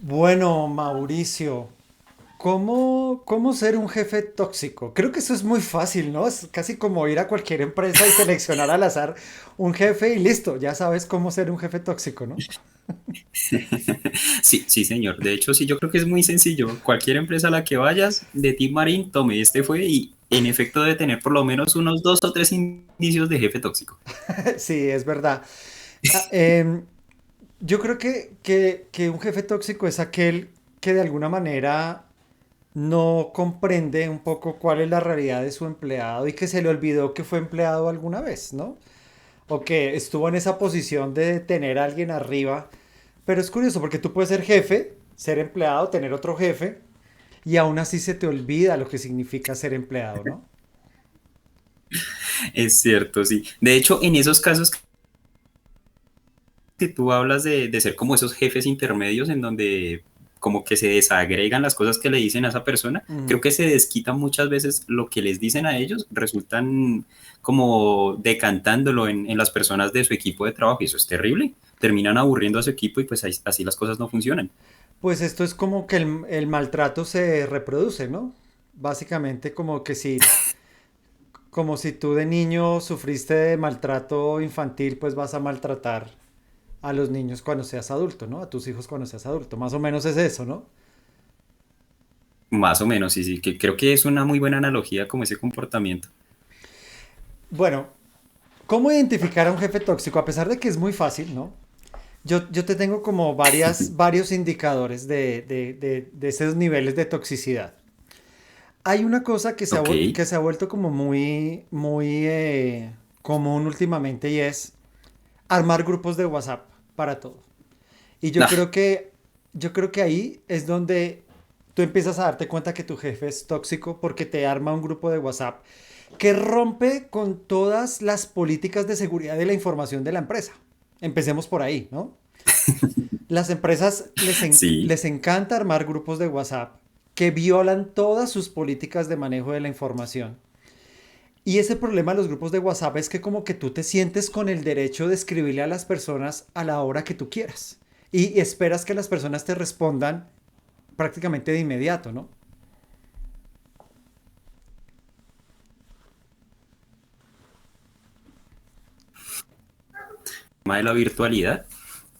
Bueno, Mauricio, ¿cómo ser un jefe tóxico? Creo que eso es muy fácil, ¿no? Es casi como ir a cualquier empresa y seleccionar al azar un jefe y listo, ya sabes cómo ser un jefe tóxico, ¿no? Sí, sí, señor. De hecho, sí, yo creo que es muy sencillo. Cualquier empresa a la que vayas, de Tim Marín, tome, este fue y en efecto debe tener por lo menos unos dos o tres indicios de jefe tóxico. Sí, es verdad. Ah, yo creo que un jefe tóxico es aquel que de alguna manera no comprende un poco cuál es la realidad de su empleado y que se le olvidó que fue empleado alguna vez, ¿no? O que estuvo en esa posición de tener a alguien arriba. Pero es curioso porque tú puedes ser jefe, ser empleado, tener otro jefe, y aún así se te olvida lo que significa ser empleado, ¿no? Es cierto, sí. De hecho, en esos casos que tú hablas de ser como esos jefes intermedios en donde como que se desagregan las cosas que le dicen a esa persona, Mm. creo que se desquita muchas veces lo que les dicen a ellos, resultan como decantándolo en las personas de su equipo de trabajo y eso es terrible. Terminan aburriendo a su equipo y pues así las cosas no funcionan. Pues esto es como que el maltrato se reproduce, ¿no? Básicamente como si tú de niño sufriste de maltrato infantil, pues vas a maltratar a los niños cuando seas adulto, ¿no? A tus hijos cuando seas adulto. Más o menos es eso, ¿no? Más o menos, sí, sí, que creo que es una muy buena analogía como ese comportamiento. Bueno, ¿cómo identificar a un jefe tóxico? A pesar de que es muy fácil, ¿no? Yo te tengo como varios indicadores de esos niveles de toxicidad. Hay una cosa Ok. que se ha vuelto como muy común últimamente y es armar grupos de WhatsApp para todo. Y Ah, yo creo que ahí es donde tú empiezas a darte cuenta que tu jefe es tóxico porque te arma un grupo de WhatsApp que rompe con todas las políticas de seguridad de la información de la empresa. Empecemos por ahí, ¿no? Las empresas sí. les encanta armar grupos de WhatsApp que violan todas sus políticas de manejo de la información. Y ese problema de los grupos de WhatsApp es que como que tú te sientes con el derecho de escribirle a las personas a la hora que tú quieras. Y esperas que las personas te respondan prácticamente de inmediato, ¿no? Tema de la virtualidad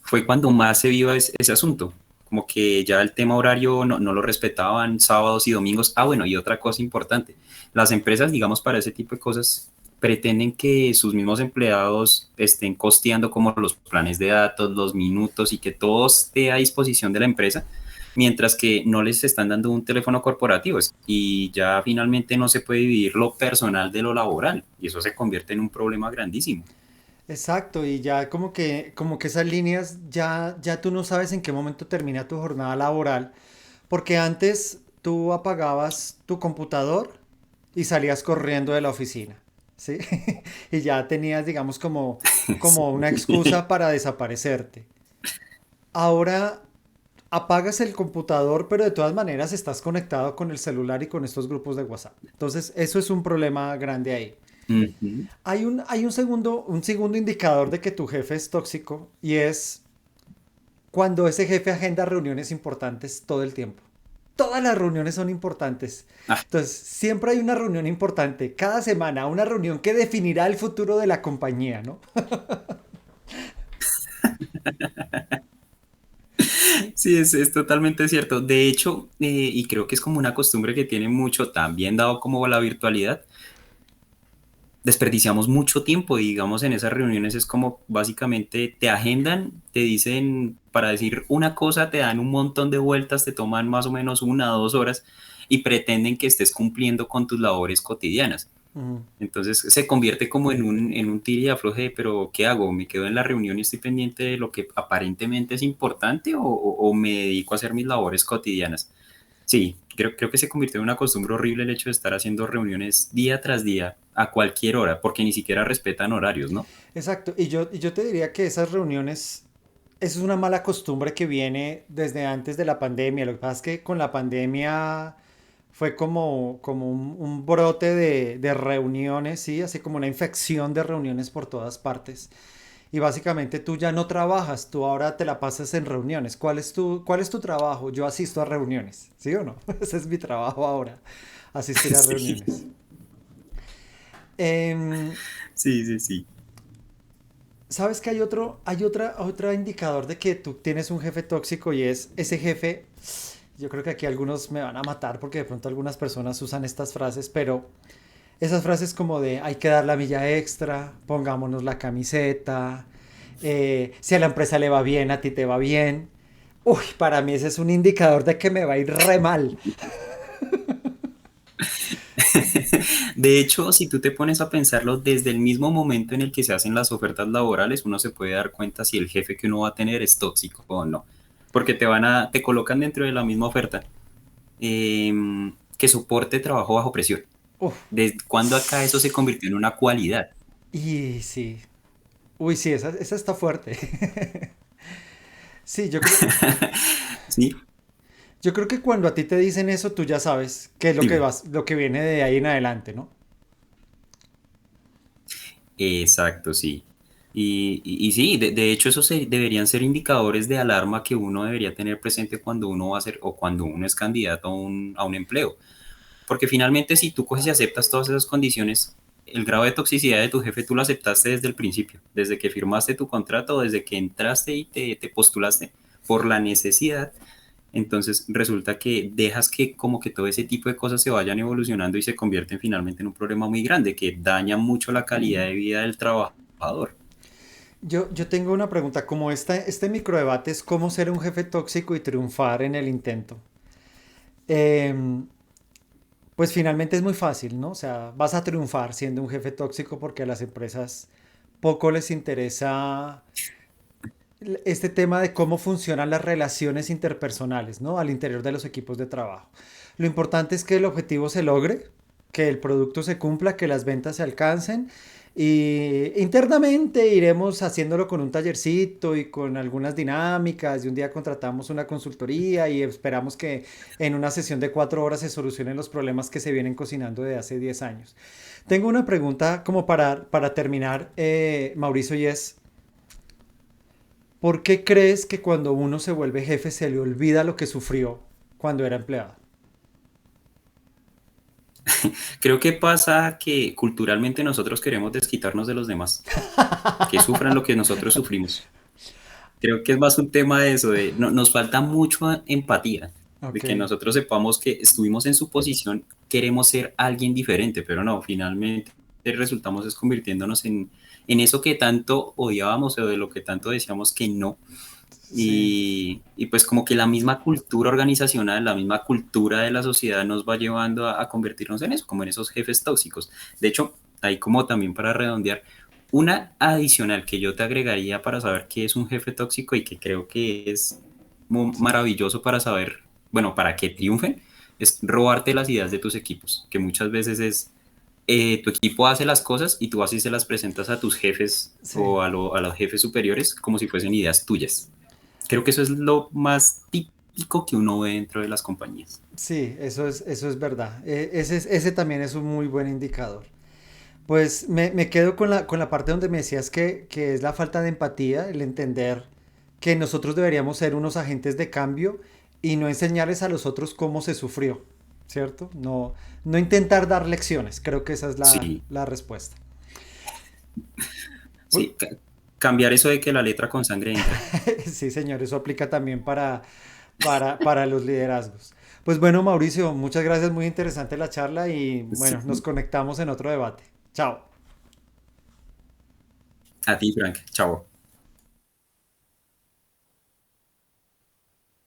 fue cuando más se vio ese asunto. Como que ya el tema horario no lo respetaban sábados y domingos. Ah, bueno, y otra cosa importante. Las empresas, digamos, para ese tipo de cosas, pretenden que sus mismos empleados estén costeando como los planes de datos, los minutos y que todo esté a disposición de la empresa, mientras que no les están dando un teléfono corporativo y ya finalmente no se puede dividir lo personal de lo laboral y eso se convierte en un problema grandísimo. Exacto, y ya como que esas líneas ya tú no sabes en qué momento termina tu jornada laboral, porque antes tú apagabas tu computador y salías corriendo de la oficina, ¿sí? Y ya tenías, digamos, como una excusa para desaparecerte. Ahora apagas el computador, pero de todas maneras estás conectado con el celular y con estos grupos de WhatsApp. Entonces, eso es un problema grande ahí. Ujú. Hay un segundo indicador de que tu jefe es tóxico y es cuando ese jefe agenda reuniones importantes todo el tiempo. Todas las reuniones son importantes. Ah, Entonces, siempre hay una reunión importante, cada semana, una reunión que definirá el futuro de la compañía, ¿no? sí, es totalmente cierto. De hecho, y creo que es como una costumbre que tiene mucho, también dado como la virtualidad, desperdiciamos mucho tiempo, y digamos, en esas reuniones es como básicamente te agendan, te dicen para decir una cosa, te dan un montón de vueltas, te toman más o menos 1 o 2 horas y pretenden que estés cumpliendo con tus labores cotidianas. Mm. Entonces se convierte como en un tira y afloje, pero ¿qué hago? ¿Me quedo en la reunión y estoy pendiente de lo que aparentemente es importante o me dedico a hacer mis labores cotidianas? Sí, creo que se convirtió en una costumbre horrible el hecho de estar haciendo reuniones día tras día, a cualquier hora, porque ni siquiera respetan horarios, ¿no? Exacto. Y yo te diría que esas reuniones, eso es una mala costumbre que viene desde antes de la pandemia. Lo que pasa es que con la pandemia fue como un brote de reuniones, ¿sí? Así como una infección de reuniones por todas partes. y básicamente tú ya no trabajas, tú ahora te la pasas en reuniones. Cuál es tu trabajo? Yo asisto a reuniones, ¿sí o no? Ese es mi trabajo ahora, asistir a Sí, reuniones. Em, sí, sí, sí. ¿Sabes que otro indicador de que tú tienes un jefe tóxico y es ese jefe? Yo creo que aquí algunos me van a matar porque de pronto algunas personas usan estas frases, pero esas frases como de hay que dar la milla extra, pongámonos la camiseta, si a la empresa le va bien, a ti te va bien. Uy, para mí ese es un indicador de que me va a ir re mal. De hecho, si tú te pones a pensarlo desde el mismo momento en el que se hacen las ofertas laborales, uno se puede dar cuenta si el jefe que uno va a tener es tóxico o no. Porque te colocan dentro de la misma oferta que soporte trabajo bajo presión. Uf, ¿Desde cuándo acá eso se convirtió en una cualidad? y sí. Uy, sí, esa está fuerte. Sí, Sí, yo creo que cuando a ti te dicen eso, tú ya sabes qué es dime. lo que viene de ahí en adelante, ¿no? Exacto, sí. Y sí, de hecho, deberían ser indicadores de alarma que uno debería tener presente cuando uno va a ser o cuando uno es candidato a un empleo. Porque finalmente, si tú coges y aceptas todas esas condiciones, el grado de toxicidad de tu jefe tú lo aceptaste desde el principio, desde que firmaste tu contrato, desde que entraste y te postulaste por la necesidad. Entonces resulta que dejas que como que todo ese tipo de cosas se vayan evolucionando y se convierten finalmente en un problema muy grande que daña mucho la calidad de vida del trabajador. Yo tengo una pregunta, como este microdebate es cómo ser un jefe tóxico y triunfar en el intento. Em, pues finalmente es muy fácil, ¿no? O sea, vas a triunfar siendo un jefe tóxico porque a las empresas poco les interesa este tema de cómo funcionan las relaciones interpersonales, ¿no? Al interior de los equipos de trabajo. Lo importante es que el objetivo se logre, que el producto se cumpla, que las ventas se alcancen y internamente iremos haciéndolo con un tallercito y con algunas dinámicas. Y un día contratamos una consultoría y esperamos que en una sesión de 4 horas se solucionen los problemas que se vienen cocinando de hace 10 años. Tengo una pregunta como para terminar, Mauricio, y es, ¿por qué crees que cuando uno se vuelve jefe se le olvida lo que sufrió cuando era empleado? Creo que pasa que culturalmente nosotros queremos desquitarnos de los demás, que sufran lo que nosotros sufrimos. Creo que es más un tema de eso, nos falta mucho empatía, de Ok. que nosotros sepamos que estuvimos en su posición, queremos ser alguien diferente, pero no, finalmente resultamos es convirtiéndonos en eso que tanto odiábamos o de lo que tanto decíamos que no. Sí. Y pues como que la misma cultura organizacional, la misma cultura de la sociedad nos va llevando a convertirnos en eso, como en esos jefes tóxicos. De hecho, ahí como también para redondear, una adicional que yo te agregaría para saber qué es un jefe tóxico y que creo que es muy maravilloso para saber, bueno, para que triunfen, es robarte las ideas de tus equipos, que muchas veces es tu equipo hace las cosas y tú así se las presentas a tus jefes Sí. o a los jefes superiores como si fuesen ideas tuyas. Creo que eso es lo más típico que uno ve dentro de las compañías. Sí, eso es verdad. Ese también es un muy buen indicador. Pues me quedo con la parte donde me decías que es la falta de empatía, el entender que nosotros deberíamos ser unos agentes de cambio y no enseñarles a los otros cómo se sufrió, ¿cierto? No, no intentar dar lecciones, creo que esa es Sí, la respuesta. Bu- sí, cambiar eso de que la letra con sangre entra. Sí, señor, eso aplica también para los liderazgos. Pues bueno, Mauricio, muchas gracias, muy interesante la charla y Sí. bueno, nos conectamos en otro debate. Chao. A ti, Frank. Chao.